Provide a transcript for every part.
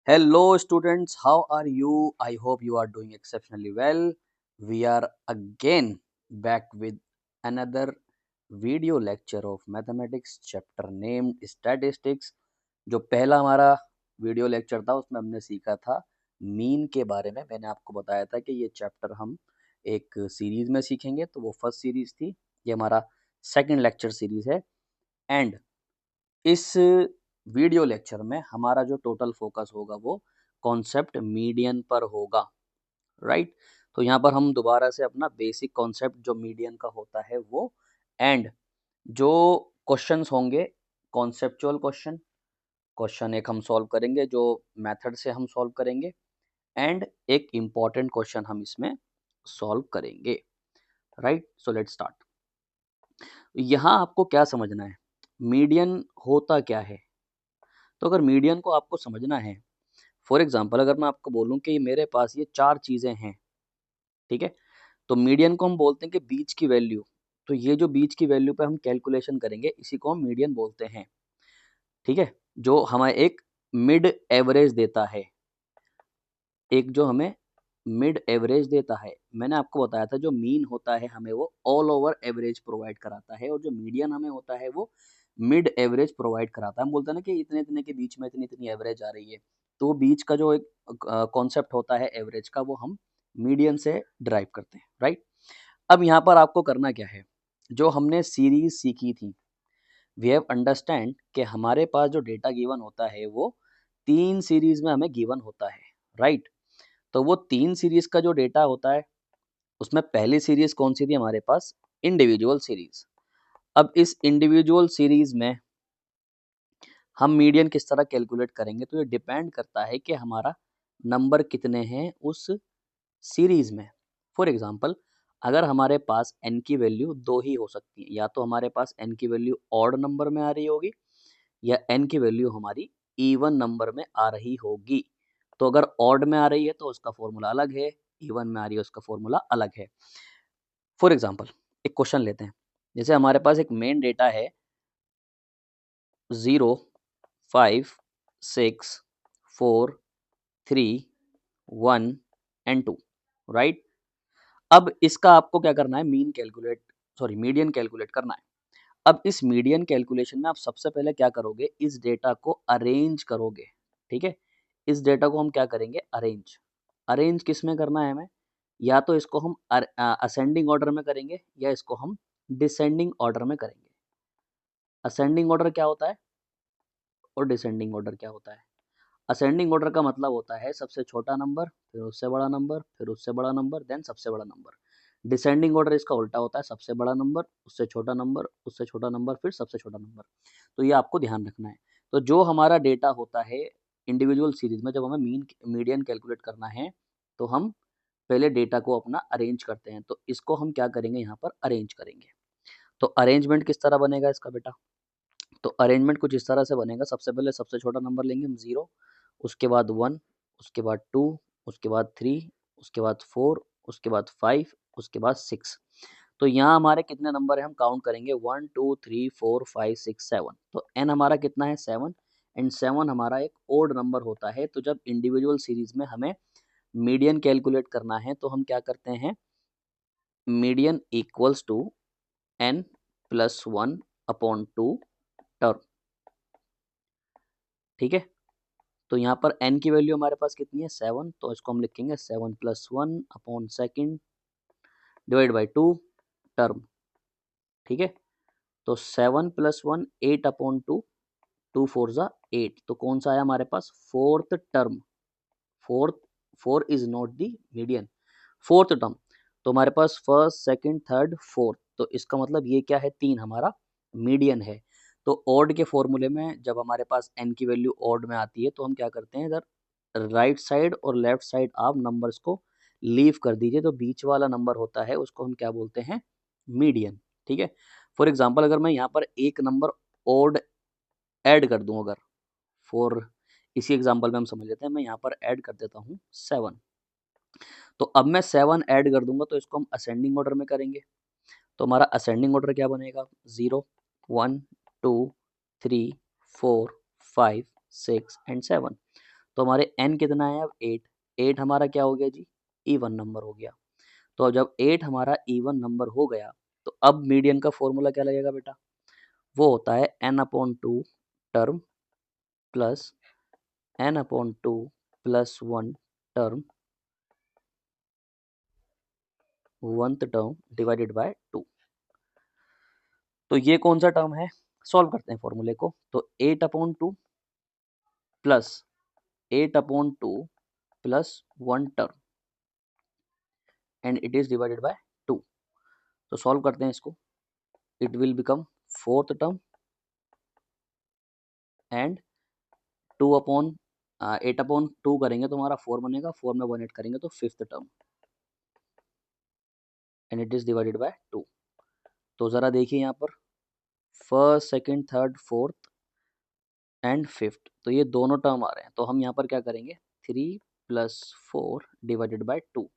Hello, students. How are you? I hope you are doing exceptionally well. We are again back with another video lecture of mathematics chapter named statistics. जो पहला हमारा video lecture था उसमें हमने सीखा था mean के बारे में। मैंने आपको बताया था कि ये चैप्टर हम एक सीरीज में सीखेंगे, तो वो फर्स्ट सीरीज थी। ये हमारा सेकंड लेक्चर सीरीज है एंड इस वीडियो लेक्चर में हमारा जो टोटल फोकस होगा वो कॉन्सेप्ट मीडियन पर होगा, राइट। तो यहाँ पर हम दोबारा से अपना बेसिक कॉन्सेप्ट जो मीडियन का होता है वो एंड जो क्वेश्चंस होंगे कॉन्सेप्चुअल क्वेश्चन, क्वेश्चन एक हम सॉल्व करेंगे जो मेथड से हम सॉल्व करेंगे एंड एक इम्पॉर्टेंट क्वेश्चन हम इसमें सॉल्व करेंगे, राइट। So let's start. यहाँ आपको क्या समझना है, मीडियन होता क्या है। तो अगर मीडियन को आपको समझना है, फॉर एग्जाम्पल अगर मैं आपको बोलूं कि मेरे पास ये चार चीजें हैं, ठीक है, तो मीडियन को हम बोलते हैं कि बीच की वैल्यू। तो ये जो बीच की वैल्यू पे हम कैलकुलेशन करेंगे इसी को हम मीडियन बोलते हैं, ठीक है। जो हमें एक मिड एवरेज देता है, एक जो हमें मिड एवरेज देता है। मैंने आपको बताया था जो मीन होता है हमें वो ऑल ओवर एवरेज प्रोवाइड कराता है और जो मीडियन हमें होता है वो मिड एवरेज प्रोवाइड कराता है। हम बोलते हैं ना कि इतने इतने के बीच में इतनी इतनी एवरेज आ रही है, तो बीच का जो एक कॉन्सेप्ट होता है एवरेज का वो हम मीडियन से ड्राइव करते हैं, राइट। अब यहाँ पर आपको करना क्या है, जो हमने सीरीज सीखी थी, वी हैव अंडरस्टैंड कि हमारे पास जो डेटा गिवन होता है वो तीन सीरीज में हमें गिवन होता है, राइट। तो वो तीन सीरीज का जो डेटा होता है उसमें पहली सीरीज कौन सी थी हमारे पास, इंडिविजुअल सीरीज। अब इस इंडिविजुअल सीरीज में हम मीडियन किस तरह कैलकुलेट करेंगे, तो ये डिपेंड करता है कि हमारा नंबर कितने हैं उस सीरीज में। फॉर एग्जाम्पल अगर हमारे पास n की वैल्यू दो ही हो सकती है, या तो हमारे पास n की वैल्यू ऑड नंबर में आ रही होगी या n की वैल्यू हमारी इवन नंबर में आ रही होगी। तो अगर ऑड में आ रही है तो उसका फॉर्मूला अलग है, इवन में आ रही है उसका फॉर्मूला अलग है। फॉर एग्जाम्पल एक क्वेश्चन लेते हैं, जैसे हमारे पास एक मेन डेटा है 0 5 6 4 3 1 एंड 2, राइट। अब इसका आपको क्या करना है, मीडियन कैलकुलेट करना है। अब इस मीडियन कैलकुलेशन में आप सबसे पहले क्या करोगे, इस डेटा को अरेंज करोगे, ठीक है। इस डेटा को हम क्या करेंगे, अरेंज। अरेंज किस में करना है हमें, या तो इसको हम असेंडिंग ऑर्डर में करेंगे या इसको हम डिसेंडिंग ऑर्डर में करेंगे। असेंडिंग ऑर्डर क्या होता है और डिसेंडिंग ऑर्डर क्या होता है। असेंडिंग ऑर्डर का मतलब होता है सबसे छोटा नंबर, फिर उससे बड़ा नंबर, फिर उससे बड़ा नंबर, देन सबसे बड़ा नंबर। डिसेंडिंग ऑर्डर इसका उल्टा होता है, सबसे बड़ा नंबर, उससे छोटा नंबर, उससे छोटा नंबर, फिर सबसे छोटा नंबर। तो ये आपको ध्यान रखना है। तो जो हमारा डेटा होता है इंडिविजुअल सीरीज में, जब हमें मीडियन कैलकुलेट करना है तो हम पहले डेटा को अपना अरेंज करते हैं। तो इसको हम क्या करेंगे, यहाँ पर अरेंज करेंगे। तो अरेंजमेंट किस तरह बनेगा इसका बेटा, तो अरेंजमेंट कुछ इस तरह से बनेगा। सबसे पहले सबसे छोटा नंबर लेंगे हम 0, उसके बाद 1, उसके बाद 2, उसके बाद 3, उसके बाद 4, उसके बाद 5, उसके बाद 6। तो यहाँ हमारे कितने नंबर है हम काउंट करेंगे, 1 2 3 4 5 6 7। तो n हमारा कितना है 7 एंड 7 हमारा एक ओड नंबर होता है। तो जब इंडिविजुअल सीरीज में हमें मीडियन कैलकुलेट करना है तो हम क्या करते हैं, median equals to n plus 1 upon 2 term, ठीक है। तो यहाँ पर n की वैल्यू हमारे पास कितनी है 7, तो इसको हम लिखेंगे 7 plus 1 upon second divide by 2 term, ठीक है। तो 7 प्लस 1 8 अपॉन 2, 2 4 जा 8। तो कौन सा आया हमारे पास, fourth term. Fourth, 4 is not the median, fourth term. तो हमारे पास फर्स्ट सेकंड थर्ड फोर्थ, तो इसका मतलब ये क्या है, 3 हमारा मीडियन है। तो ऑड के फॉर्मूले में जब हमारे पास n की वैल्यू ऑड में आती है तो हम क्या करते हैं, इधर राइट साइड और लेफ्ट साइड आप नंबर्स को लीव कर दीजिए। तो बीच वाला नंबर होता है उसको हम क्या बोलते हैं, मीडियन, ठीक है। फॉर एग्जाम्पल अगर मैं यहाँ पर एक नंबर ऑड ऐड कर दूं, अगर फॉर इसी एग्जाम्पल में हम समझ लेते हैं, मैं यहाँ पर ऐड कर देता हूँ 7। तो अब मैं 7 ऐड कर दूंगा तो इसको हम असेंडिंग ऑर्डर में करेंगे। तो हमारा असेंडिंग ऑर्डर क्या बनेगा, 0 1 2 3 4 5 6 एंड 7। तो हमारे n कितना है अब 8। 8 हमारा क्या हो गया जी, इवन नंबर हो गया। तो जब 8 हमारा इवन नंबर हो गया तो अब मीडियन का फॉर्मूला क्या लगेगा बेटा, वो होता है n/2 term plus n/2 plus 1 term, 1th term divided by 2। तो ये कौन सा टर्म है, सॉल्व करते हैं फॉर्मूले को। तो 8/2 plus 8/2 plus 1 term and it is divided by 2। तो सॉल्व करते हैं इसको, it will become 4th term and 8/2 करेंगे तो हमारा 4 बनेगा, 4 में 1 ऐड करेंगे तो 5th term and it is divided by 2। तो जरा देखिए यहाँ पर first second third fourth and fifth, तो ये दोनों टर्म आ रहे हैं। तो हम यहाँ पर क्या करेंगे, 3 plus 4 divided by 2,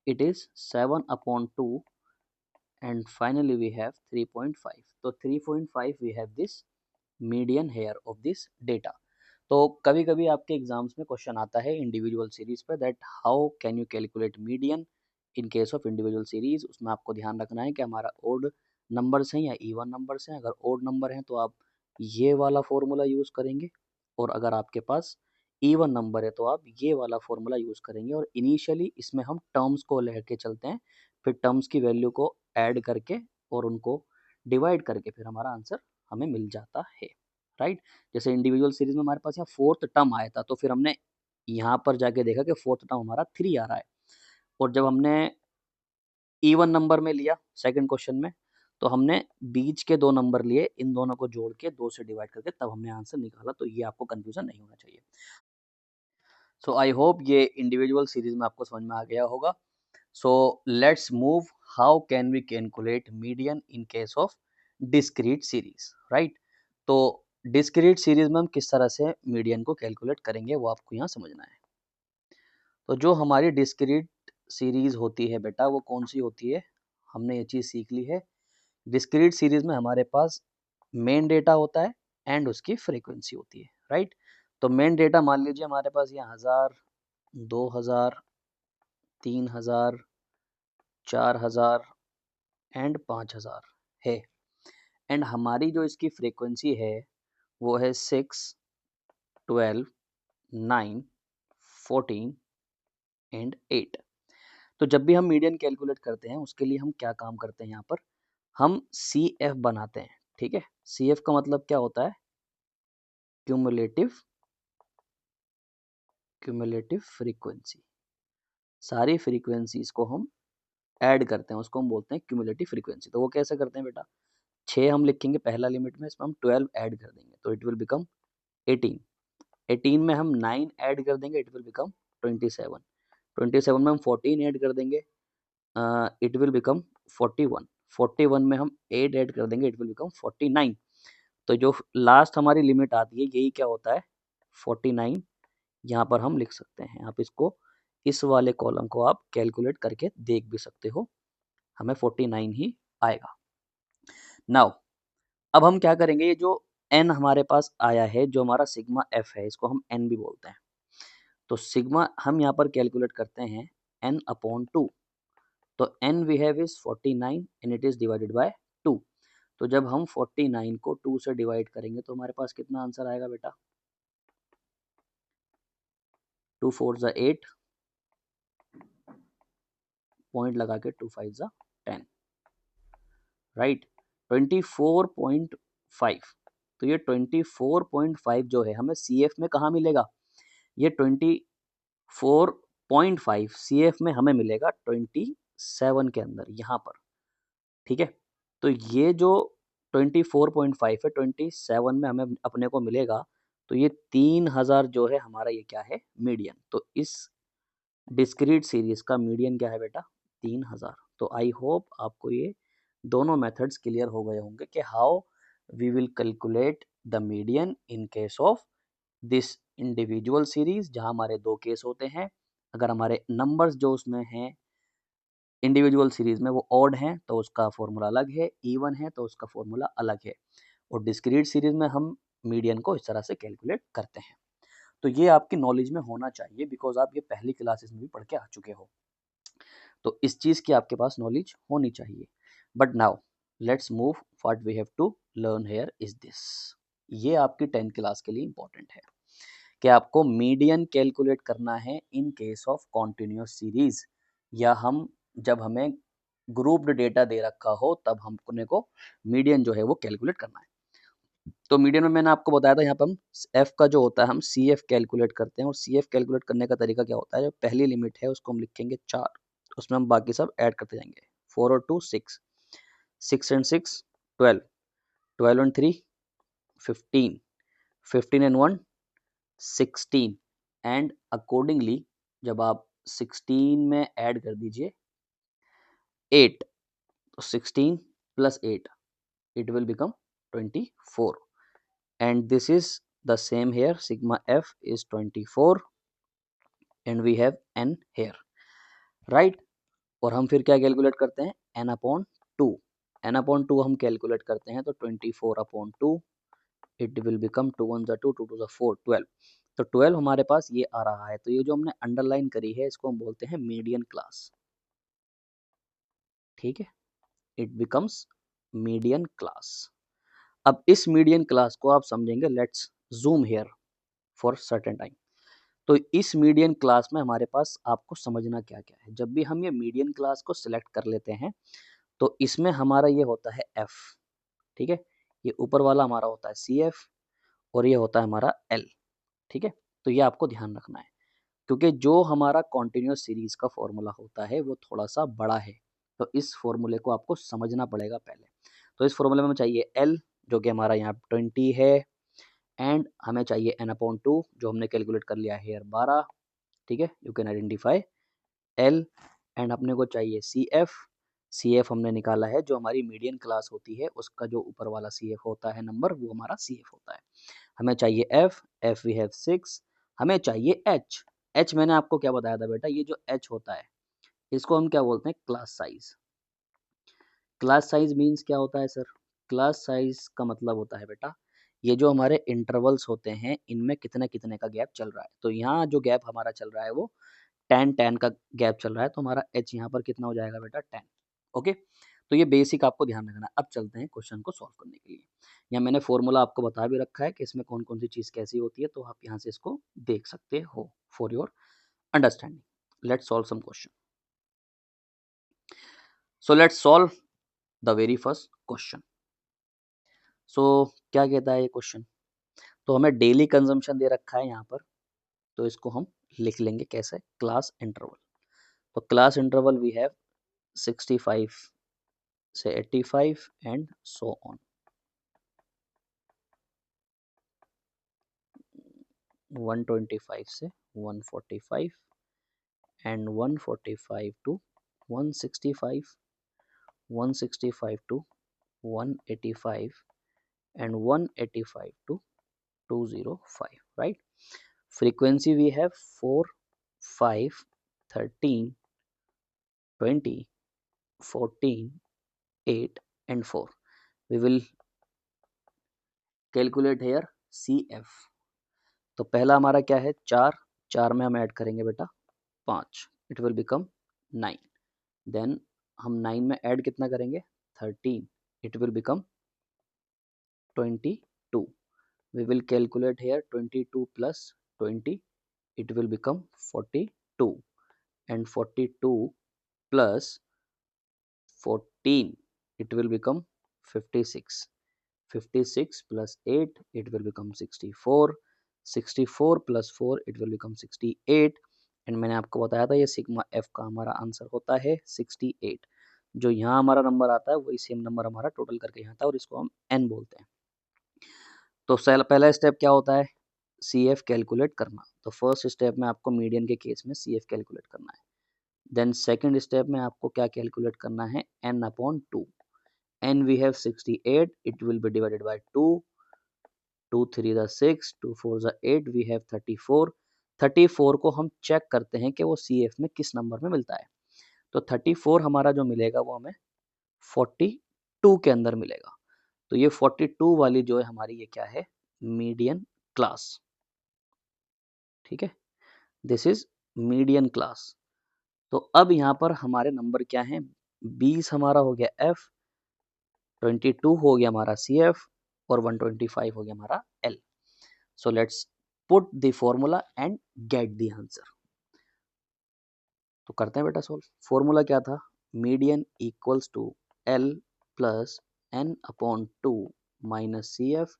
it is 7/2 and finally we have 3.5। तो 3.5 we have this median here of this data। तो कभी कभी आपके एग्जाम्स में क्वेश्चन आता है इंडिविजुअल सीरीज पे, that how can you calculate median in case of individual series. उसमें आपको ध्यान रखना है कि हमारा ओड नंबर्स हैं या इवन नंबर्स हैं। अगर ओड नंबर हैं तो आप ये वाला फॉर्मूला यूज करेंगे, और अगर आपके पास इवन नंबर है तो आप ये वाला फॉर्मूला यूज करेंगे। और इनिशियली इसमें हम टर्म्स को लेके चलते हैं, फिर टर्म्स की वैल्यू को ऐड करके और उनको डिवाइड करके फिर हमारा आंसर हमें मिल जाता है, राइट। जैसे इंडिविजुअल सीरीज में हमारे पास यहाँ 4th टर्म आया था, तो फिर हमने यहाँ पर जाके देखा कि 4th टर्म हमारा 3 आ रहा है। और जब हमने इवन नंबर में लिया सेकंड क्वेश्चन में, तो हमने बीच के 2 नंबर लिए, इन दोनों को जोड़ के 2 से डिवाइड करके तब हमने आंसर निकाला। तो ये आपको कंफ्यूजन नहीं होना चाहिए। सो आई होप ये इंडिविजुअल सीरीज में आपको समझ में आ गया होगा। So let's move, how can we calculate median in case of discrete series, right. तो डिस्क्रीट सीरीज में हम किस तरह से मीडियन को कैलकुलेट करेंगे वो आपको यहाँ समझना है। तो जो हमारी डिस्क्रीट सीरीज होती है बेटा, वो कौन सी होती है, हमने ये चीज़ सीख ली है। डिस्क्रीट सीरीज में हमारे पास मेन डेटा होता है एंड उसकी फ्रीक्वेंसी होती है, राइट। तो मेन डेटा मान लीजिए हमारे पास ये 1000, 2000, 3000, 4000 एंड 5000 है। एंड हमारी जो इसकी फ्रीक्वेंसी है वो है 6, 12, 9, 14 एंड 8। तो जब भी हम मीडियन कैलकुलेट करते हैं उसके लिए हम क्या काम करते हैं, यहाँ पर हम सी एफ बनाते हैं, ठीक है। सी एफ का मतलब क्या होता है, क्यूमुलेटिव क्यूमुलेटिव फ्रीक्वेंसी। सारी फ्रीक्वेंसीज को हम ऐड करते हैं, उसको हम बोलते हैं क्यूमुलेटिव फ्रीक्वेंसी। तो वो कैसे करते हैं बेटा, 6 हम लिखेंगे पहला लिमिट में, इसमें हम 12 ऐड कर देंगे तो इट विल बिकम 18। 18 में हम 9 ऐड कर देंगे, इट विल बिकम 27। 27 में हम 14 ऐड कर देंगे, इट विल बिकम 41। 41 में हम 8 ऐड कर देंगे, इट विल बिकम 49। तो जो लास्ट हमारी लिमिट आती है यही क्या होता है, 49। यहाँ पर हम लिख सकते हैं, आप इसको इस वाले कॉलम को आप कैलकुलेट करके देख भी सकते हो, हमें 49 ही आएगा। नाउ अब हम क्या करेंगे, ये जो n हमारे पास आया है, जो हमारा सिग्मा f है, इसको हम n भी बोलते हैं। तो सिग्मा हम यहाँ पर कैलकुलेट करते हैं n/2। तो n we have is 49 and it is divided by 2। तो जब हम 49 को 2 से डिवाइड करेंगे तो हमारे पास कितना आंसर आएगा बेटा, 2 4 ज़ा 8, पॉइंट लगा के 2 5 ज़ा 10, राइट, 24.5। तो ये 24.5 जो है हमें सी एफ में कहाँ मिलेगा, ये 24.5 सी एफ में हमें मिलेगा 27 के अंदर यहाँ पर, ठीक है। तो ये जो 24.5 है 27 में हमें अपने को मिलेगा, तो ये 3000 जो है हमारा, ये क्या है, मीडियन। तो इस डिस्क्रीट सीरीज का मीडियन क्या है बेटा, 3000। तो आई होप आपको ये दोनों मेथड्स क्लियर हो गए होंगे कि how we will calculate the median in case of this individual series, जहां हमारे 2 केस होते हैं। अगर हमारे नंबर्स जो उसमें हैं इंडिविजुअल सीरीज में वो ऑड हैं तो उसका फॉर्मूला अलग है, इवन है तो उसका फॉर्मूला अलग है। और डिस्क्रीट सीरीज में हम मीडियन को इस तरह से कैलकुलेट करते हैं। तो ये आपकी नॉलेज में होना चाहिए, बिकॉज आप ये पहली क्लासेस में भी पढ़ के आ चुके हो, तो इस चीज़ की आपके पास नॉलेज होनी चाहिए। But now let's move, what we have to learn here is this. ये आपकी 10th क्लास के लिए इंपॉर्टेंट है कि आपको मीडियन कैलकुलेट करना है इन केस ऑफ कॉन्टिन्यूस सीरीज, या हम जब हमें ग्रुप्ड डेटा दे रखा हो तब हमने को मीडियन जो है वो कैलकुलेट करना है। तो मीडियन में मैंने आपको बताया था, यहाँ पर हम एफ का जो होता है हम सी एफ कैलकुलेट करते हैं, और सी एफ कैलकुलेट करने का तरीका क्या होता है, जो पहली लिमिट है उसको हम लिखेंगे 4, उसमें हम बाकी सब ऐड करते जाएंगे। 4 और 2 6, 6 and 6 12, 12 and 3 15, 15 and 1 16, and accordingly जब आप 16 में ऐड कर दीजिए 8, तो 16 plus 8 it will become 24, and this is the same here, sigma f is 24 and we have n here, right? और हम फिर क्या कैलकुलेट करते हैं, n अपॉन 2, n अपॉन 2 हम कैलकुलेट करते हैं, तो 24 अपॉन 2 इट विल बिकम 2 1 2 2 2 4 12, तो 12 हमारे पास ये आ रहा है। तो ये जो हमने अंडरलाइन करी है इसको हम बोलते हैं मीडियन क्लास, ठीक है, इट बिकम्स मीडियन क्लास। अब इस मीडियन क्लास को आप समझेंगे, let's zoom here for certain time. तो इस मीडियन क्लास में हमारे पास आपको समझना क्या क्या है। जब भी हम ये मीडियन क्लास को सिलेक्ट कर लेते हैं तो इसमें हमारा ये होता है एफ, ठीक है, ये ऊपर वाला हमारा होता है सी एफ, और ये होता है हमारा एल, ठीक है। तो ये आपको ध्यान रखना है, क्योंकि जो हमारा कॉन्टिन्यूस सीरीज का फॉर्मूला होता है वो थोड़ा सा बड़ा है, तो इस फॉर्मूले को आपको समझना पड़ेगा पहले। तो इस फॉर्मूले में चाहिए एल, जो कि हमारा यहाँ 20 है, एंड हमें चाहिए n अपॉन 2, जो हमने कैलकुलेट कर लिया है 12, ठीक है, you can identify L, and अपने को चाहिए सी एफ, सी एफ हमने निकाला है, जो हमारी मीडियन क्लास होती है उसका जो ऊपर वाला सी एफ होता है नंबर, वो हमारा सी एफ होता है। हमें चाहिए एफ, एफ वी हैव 6, हमें चाहिए एच, एच मैंने आपको क्या बताया था बेटा, ये जो एच होता है इसको हम क्या बोलते हैं, class size. Class size means क्या होता है सर, क्लास साइज का मतलब होता है बेटा, ये जो हमारे इंटरवल्स होते हैं इनमें कितने कितने का गैप चल रहा है। तो यहाँ जो गैप हमारा चल रहा है वो 10 का गैप चल रहा है, तो हमारा एच यहाँ पर कितना हो जाएगा बेटा 10, ओके। तो ये बेसिक आपको ध्यान रखना है। अब चलते हैं क्वेश्चन को सॉल्व करने के लिए। यहाँ मैंने फॉर्मूला आपको बता भी रखा है कि इसमें कौन कौन सी चीज़ कैसी होती है, तो आप यहाँ से इसको देख सकते हो for your understanding. Let's solve some question. So let's solve the very first question. सो क्या कहता है ये क्वेश्चन, तो हमें डेली कंजम्पशन दे रखा है यहाँ पर, तो इसको हम लिख लेंगे कैसे, क्लास इंटरवल। तो क्लास इंटरवल वी हैव 65 से 85 एंड सो ऑन, 125 से 145 and 145 to 165, 165 to 185 and 185 to 205, right? Frequency we have 4, 5, 13, 20, 14, 8 and 4. We will calculate here CF. तो पहला हमारा क्या है, 4, 4 में हम ऐड करेंगे बेटा 5, इट विल बिकम 9। देन हम 9 में ऐड कितना करेंगे, 13, it will become 22। We will calculate here 22 plus 20, it will become 42, and 42 plus 14, it will become 56, 56 plus 8, it will become 64, 64 plus 4, it will become 68, and मैंने आपको बताया था ये सिग्मा एफ का हमारा आंसर होता है 68। जो यहाँ हमारा नंबर आता है वही सेम नंबर हमारा टोटल करके यहाँ था, और इसको हम एन बोलते हैं। तो पहला स्टेप क्या होता है, सी एफ कैलकुलेट करना। तो फर्स्ट स्टेप में आपको मीडियन के केस में सी एफ कैलकुलेट करना है। देन सेकंड स्टेप में आपको क्या कैलकुलेट करना है, n upon 2। N we have 68, it will be divided by 2, 2 3 the 6, 2 4 the 8, we have 34। 34 को हम चेक करते हैं कि वो सी एफ में किस नंबर में मिलता है। तो 34 हमारा जो मिलेगा वो हमें 42 के अंदर मिलेगा। तो ये 42 वाली जो है हमारी, ये क्या है, मीडियन क्लास। ठीक है, दिस इज मीडियन क्लास। तो अब यहाँ पर हमारे नंबर क्या हैं, 20 हमारा हो गया एफ, 22 हो गया हमारा सी एफ, और 125 हो गया हमारा L. So let's put the formula and get the answer. तो करते हैं बेटा सोल्व। फॉर्मूला क्या था, median equals to L plus n upon 2 minus C F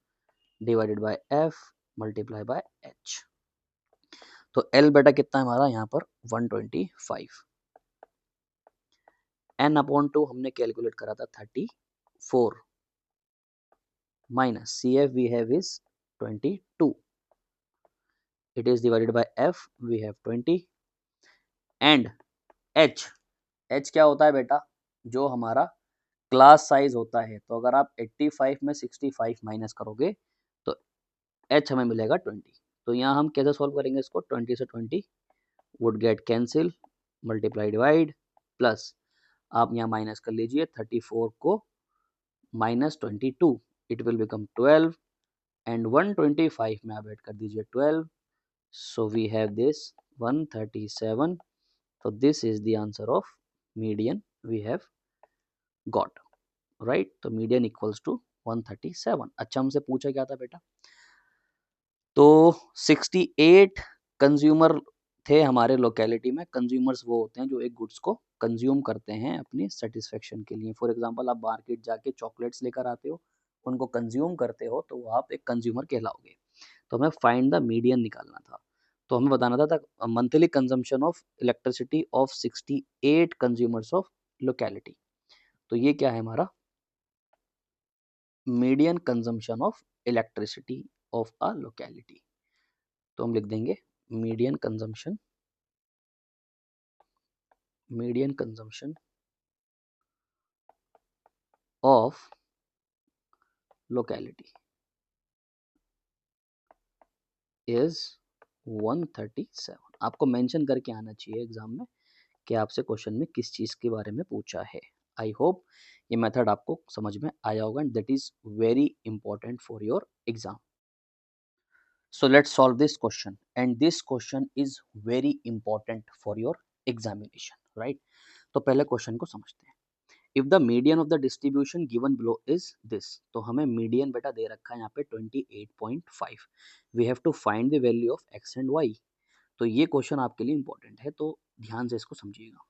divided by F multiply by H. तो एल बेटा कितना है हमारा यहाँ पर 125, एन अपॉन 2 हमने कैलकुलेट करा था 34, minus CF we have is 22. It is divided by F we have 20 and H क्या होता है बेटा, जो हमारा क्लास साइज होता है। तो अगर आप 85 में 65 माइनस करोगे तो H हमें मिलेगा 20। तो यहाँ हम कैसे सॉल्व करेंगे इसको, 20 से 20 would get cancel, multiply divide, plus आप यहाँ माइनस कर लीजिए 34 को minus 22, it will become 12 and 125 में आप ऐड कर दीजिए 12, so we have this 137. So this is the answer of median we have got, right? तो median equals to 137। अच्छा हमसे पूछा क्या था बेटा, तो 68 कंज्यूमर थे हमारे लोकेलिटी में। कंज्यूमर्स वो होते हैं जो एक गुड्स को कंज्यूम करते हैं अपनी सेटिस्फेक्शन के लिए। फॉर एग्जांपल आप मार्केट जाके चॉकलेट्स लेकर आते हो, उनको कंज्यूम करते हो, तो आप एक कंज्यूमर कहलाओगे। तो हमें फाइंड द मीडियन निकालना था। तो हमें बताना था monthly consumption of elasticity of 68 consumers of locality. तो ये क्या है हमारा median consumption of elasticity of a locality. तो हम लिख देंगे median consumption of locality is 137। आपको मेंशन करके आना चाहिए एग्जाम में कि आपसे क्वेश्चन में किस चीज के बारे में पूछा है। आई होप ये मेथड आपको समझ में आया होगा and that is very important for your exam. So let's solve this question, and this question is very important for your examination, right? तो पहले क्वेश्चन को समझते हैं। If the median of the distribution given below is this, तो हमें median बेटा दे रखा है यहाँ पे 28.5। We have to find the value of x and y। तो ये क्वेश्चन आपके लिए इंपॉर्टेंट है, तो ध्यान से इसको समझिएगा।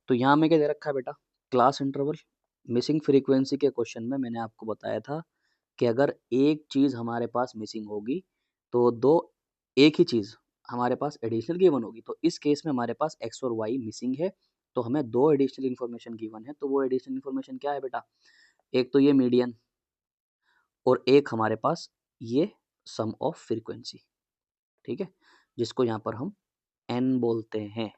तो यहाँ हमें क्या दे रखा है बेटा, क्लास इंटरवल। मिसिंग फ्रीक्वेंसी के क्वेश्चन में मैंने आपको बताया था कि अगर एक चीज़ हमारे पास मिसिंग होगी तो दो एक ही चीज़ हमारे पास एडिशनल गिवन होगी। तो इस केस में हमारे पास एक्स और वाई मिसिंग है, तो हमें दो एडिशनल इन्फॉर्मेशन गिवन है। तो वो एडिशनल इन्फॉर्मेशन क्या है बेटा, एक तो ये मीडियन और एक हमारे पास ये सम ऑफ फ्रीक्वेंसी, ठीक है, जिसको यहाँ पर हम एन बोलते हैं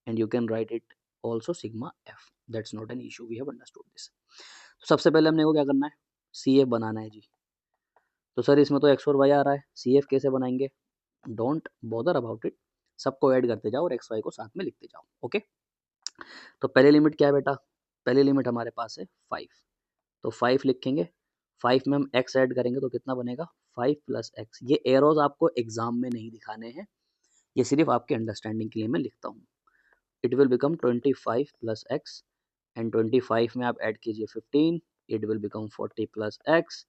and you can write it also sigma F, that's not an issue, we have understood this. तो सबसे पहले हमने को क्या करना है, सी एफ बनाना है जी। तो सर इसमें तो एक्स और वाई आ रहा है, सी एफ कैसे बनाएंगे, डोंट बॉदर अबाउट इट, सबको ऐड करते जाओ और एक्स वाई को साथ में लिखते जाओ, ओके। तो पहली लिमिट क्या है बेटा, पहली लिमिट हमारे पास है 5, तो 5 लिखेंगे। 5 में हम x ऐड करेंगे तो कितना बनेगा 5 प्लस एक्स। ये एरोज आपको एग्जाम में नहीं दिखाने हैं, ये सिर्फ आपके अंडरस्टैंडिंग के लिए मैं लिखता हूँ। It will become 25 plus x and 25 में आप ऐड कीजिए 15, it will become 40 plus x.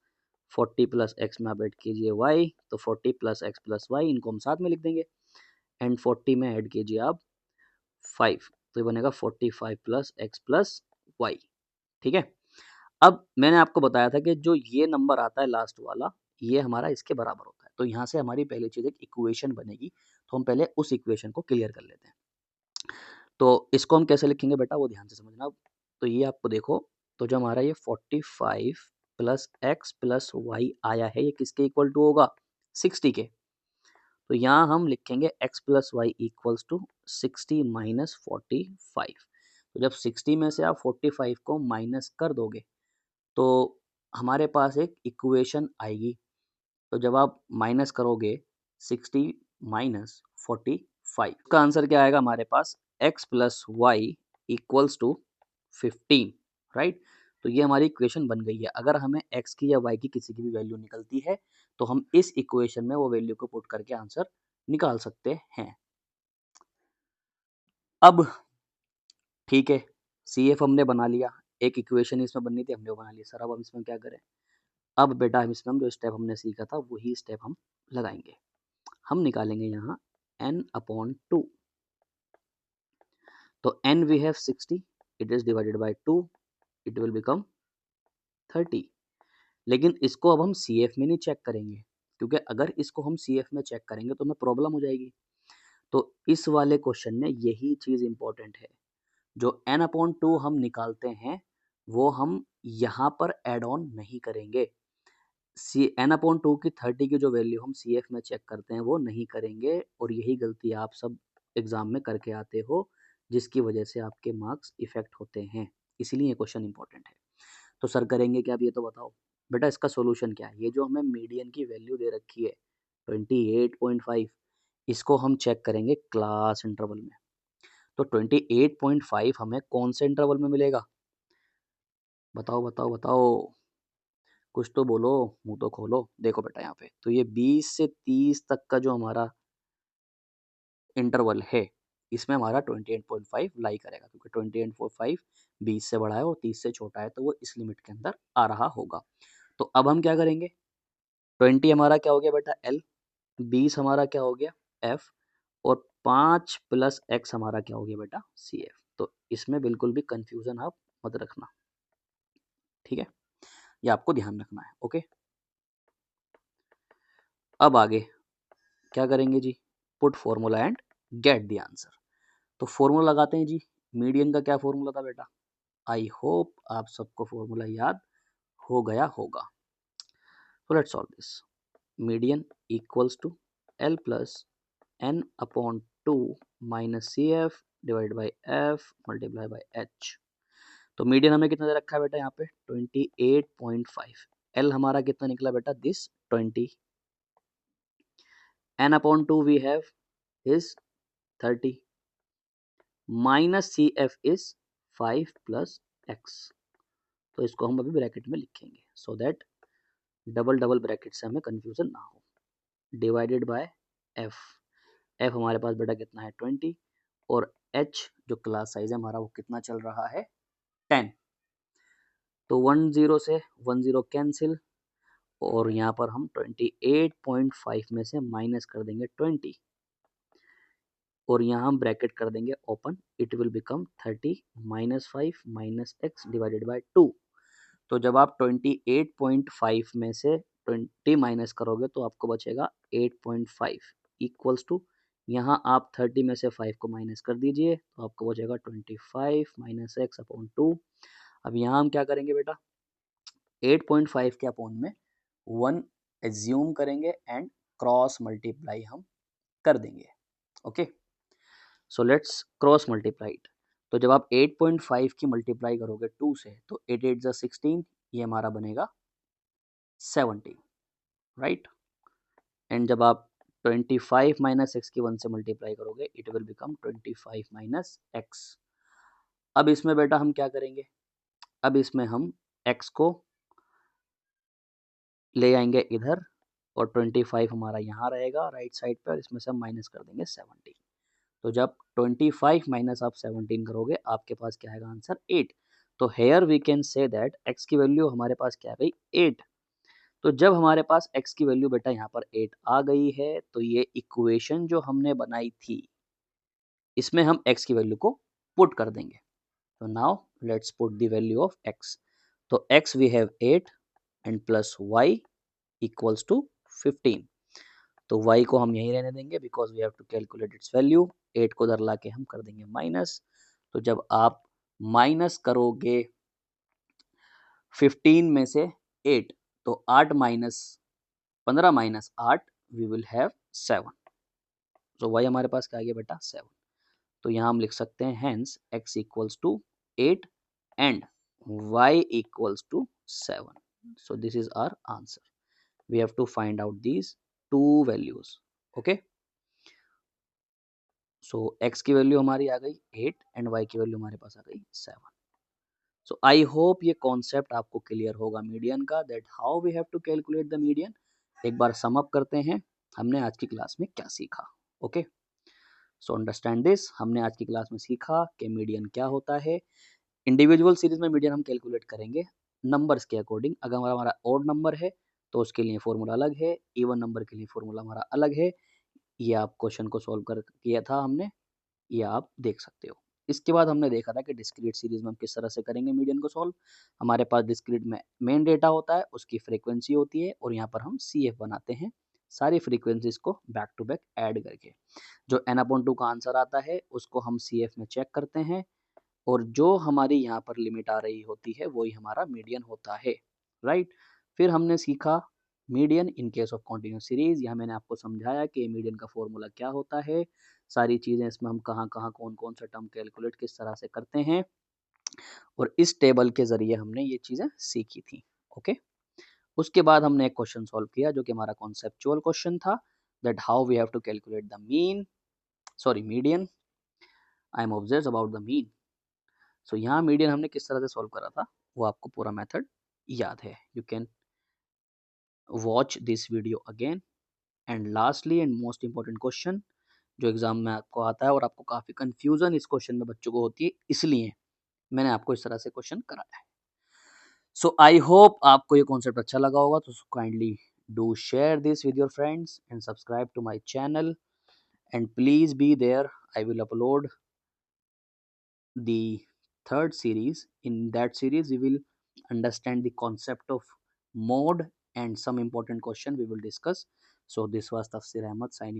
40 plus x में आप ऐड कीजिए y, तो 40 प्लस वाई इनको हम साथ में लिख देंगे एंड 40 में ऐड कीजिए आप 5, तो ये बनेगा 45 प्लस एक्स प्लस वाई, ठीक है। अब मैंने आपको बताया था कि जो ये नंबर आता है लास्ट वाला, ये हमारा इसके बराबर होता है। तो यहाँ से हमारी पहली चीज़ एक इक्वेशन बनेगी, तो हम पहले उस इक्वेशन को क्लियर कर लेते हैं। तो इसको हम कैसे लिखेंगे बेटा, वो ध्यान से समझना। तो ये आपको देखो, तो जो हमारा ये 45 प्लस एक्स प्लस वाई आया है, ये किसके इक्वल टू होगा 60 के। तो यहाँ हम लिखेंगे x plus Y equals to 60 minus 45। तो जब 60 में से आप 45 को माइनस कर दोगे तो हमारे पास एक इक्वेशन आएगी। तो जब आप माइनस करोगे 60 माइनस 45, का आंसर क्या आएगा हमारे पास, x plus Y equals to 15, right. तो ये हमारी इक्वेशन बन गई है। अगर हमें x की या y की किसी की भी वैल्यू निकलती है तो हम इस इक्वेशन में वो वैल्यू को पुट करके आंसर निकाल सकते हैं। अब ठीक है, CF हमने बना लिया, एक इक्वेशन इसमें बननी थी हमने वो बना ली। सर अब हम इसमें क्या करें? अब बेटा हम इसमें जो स्टेप हमने सीखा था वही स्टेप हम लगाएंगे। हम निकालेंगे यहाँ n/2। तो n we have 60, it is divided by 2, it will become 30। लेकिन इसको अब हम CF में नहीं चेक करेंगे, क्योंकि अगर इसको हम CF में चेक करेंगे तो हमें प्रॉब्लम हो जाएगी। तो इस वाले क्वेश्चन में यही चीज इंपॉर्टेंट है, जो n/2 हम निकालते हैं वो हम यहाँ पर एड ऑन नहीं करेंगे। n/2 की 30 की जो वैल्यू हम CF में चेक करते हैं वो नहीं करेंगे, और यही गलती आप सब एग्जाम में करके आते हो, जिसकी वजह से आपके मार्क्स इफेक्ट होते हैं। इसीलिए ये क्वेश्चन इंपॉर्टेंट है। तो सर करेंगे क्या, अब ये तो बताओ। बेटा इसका सॉल्यूशन क्या है? ये जो हमें मीडियन की वैल्यू दे रखी है 28.5, इसको हम चेक करेंगे क्लास इंटरवल में। तो 28.5 हमें कौन से इंटरवल में मिलेगा? बताओ बताओ बताओ, कुछ तो बोलो, मुंह तो खोलो। देखो बेटा यहाँ पे तो ये 20 से 30 तक का जो हमारा इंटरवल है, इसमें हमारा 28.5 लाई करेगा, क्योंकि 28.5 20 से बड़ा है और 30 से छोटा है, तो वो इस लिमिट के अंदर आ रहा होगा। तो अब हम क्या करेंगे? 20 हमारा क्या हो गया बेटा L, 20 हमारा क्या हो गया F, और 5 प्लस x हमारा क्या हो गया बेटा CF। तो इसमें बिल्कुल भी कंफ्यूजन आप मत रखना, ठीक है? ये आपको ध्यान रखना है। ओके, अब आगे क्या करेंगे जी? Put formula and get the answer. तो फॉर्मूला लगाते हैं जी। मीडियन का क्या फॉर्मूला था बेटा? आई होप आप सबको फॉर्मूला याद हो गया होगा। तो let's solve this. Median equals to L plus n/2 minus CF divide by F multiply by H। तो मीडियन हमें कितना दे रखा है बेटा यहाँ पे? 28.5। L हमारा कितना निकला बेटा? This 20। n/2 we have is 30 minus CF is 5 plus x। तो इसको हम अभी ब्रैकेट में लिखेंगे so that double double bracket से हमें कंफ्यूजन ना हो। Divided by f। f हमारे पास बेटा कितना है? 20, और h जो क्लास साइज है हमारा वो कितना चल रहा है? 10। तो 10 से 10 कैंसिल, और यहाँ पर हम 28.5 में से माइनस कर देंगे 20, और यहाँ हम ब्रैकेट कर देंगे open. It will become 30 minus 5 minus x divided by 2। तो जब आप 28.5 में से 20 माइनस करोगे तो आपको बचेगा 8.5 इक्वल्स टू, यहाँ आप 30 में से 5 को माइनस कर दीजिए तो आपको बचेगा 25 माइनस x अपॉन 2। अब यहाँ हम क्या करेंगे बेटा? 8.5 के अपॉन में 1 एज्यूम करेंगे एंड क्रॉस मल्टीप्लाई हम कर देंगे। Okay, so let's cross multiply it. तो जब आप 8.5 की मल्टीप्लाई करोगे 2 से तो 8 8 जा 16, ये हमारा बनेगा 17, राइट? एंड जब आप 25 माइनस एक्स की 1 से मल्टीप्लाई करोगे it will become 25 minus x. अब इसमें बेटा हम क्या करेंगे? अब इसमें हम x को ले आएंगे इधर, और 25 हमारा यहाँ रहेगा राइट साइड पे, और इसमें से हम माइनस कर देंगे 17। तो जब 25 माइनस आप 17 करोगे आपके पास क्या आएगा? आंसर 8। तो here we can say that x की वैल्यू हमारे पास क्या आ गई? 8। तो जब हमारे पास x की वैल्यू बेटा यहाँ पर 8 आ गई है तो ये इक्वेशन जो हमने बनाई थी इसमें हम x की वैल्यू को पुट कर देंगे। तो now let's put the value of x। तो x we have 8 and plus y equals to 15। तो y को हम यही रहने देंगे because we have to calculate its value. 8 को इधर ला के हम कर देंगे माइनस। तो जब आप माइनस करोगे 15 में से 8, तो 8 minus 15 minus 8 we will have 7। तो y हमारे पास क्या आ गया बेटा? 7। तो यहाँ हम लिख सकते हैं hence x equals to 8 and y equals to 7। So this is our answer. We have to find out these two values. Okay. So x की वैल्यू हमारी आ गई 8 एंड y की वैल्यू हमारे पास आ गई 7। So I hope ये concept आपको clear होगा median का, that how we have to calculate the median. एक बार सम अप करते हैं हमने आज की क्लास में क्या सीखा। Okay, so understand this. हमने आज की क्लास में सीखा कि मीडियन क्या होता है। इंडिविजुअल सीरीज में मीडियन हम कैलकुलेट करेंगे नंबर्स के अकॉर्डिंग। अगर हमारा ऑड नंबर है तो उसके लिए फॉर्मूला अलग है, इवन नंबर के लिए फॉर्मूला हमारा अलग है। ये आप क्वेश्चन को सॉल्व कर किया था हमने, ये आप देख सकते हो। इसके बाद हमने देखा था कि डिस्क्रीट सीरीज में हम किस तरह से करेंगे मीडियन को सॉल्व। हमारे पास डिस्क्रीट में मेन डेटा होता है, उसकी फ्रीक्वेंसी होती है, और यहाँ पर हम सी एफ बनाते हैं सारी फ्रीक्वेंसीज को बैक टू बैक ऐड करके। जो n अपॉन टू का आंसर आता है उसको हम सी एफ में चेक करते हैं, और जो हमारी यहाँ पर लिमिट आ रही होती है वही हमारा मीडियन होता है, राइट। फिर हमने सीखा median in case of continuous series. यहाँ मैंने आपको समझाया कि मीडियन का फॉर्मूला क्या होता है, सारी चीज़ें इसमें हम कहाँ कहाँ कौन कौन सा टर्म कैलकुलेट किस तरह से करते हैं, और इस टेबल के ज़रिए हमने ये चीज़ें सीखी थी। ओके, उसके बाद हमने एक क्वेश्चन सॉल्व किया जो कि हमारा कॉन्सेप्चुअल क्वेश्चन था, that how we have to calculate the median. I am obsessed about the mean. So यहाँ मीडियन हमने किस तरह से सॉल्व करा था वो आपको पूरा मेथड याद है। You can watch this video again. And lastly and most important question जो एग्जाम में आपको आता है, और आपको काफ़ी कंफ्यूजन इस क्वेश्चन में बच्चों को होती है, इसलिए मैंने आपको इस तरह से क्वेश्चन कराया है। सो आई होप आपको ये कॉन्सेप्ट अच्छा लगा होगा, तो kindly do share this with your friends and subscribe to my channel, and please be there. I will upload the third series. In that series, we will understand the concept of mode and some important question we will discuss. So this was Tafsir Ahmad signing off.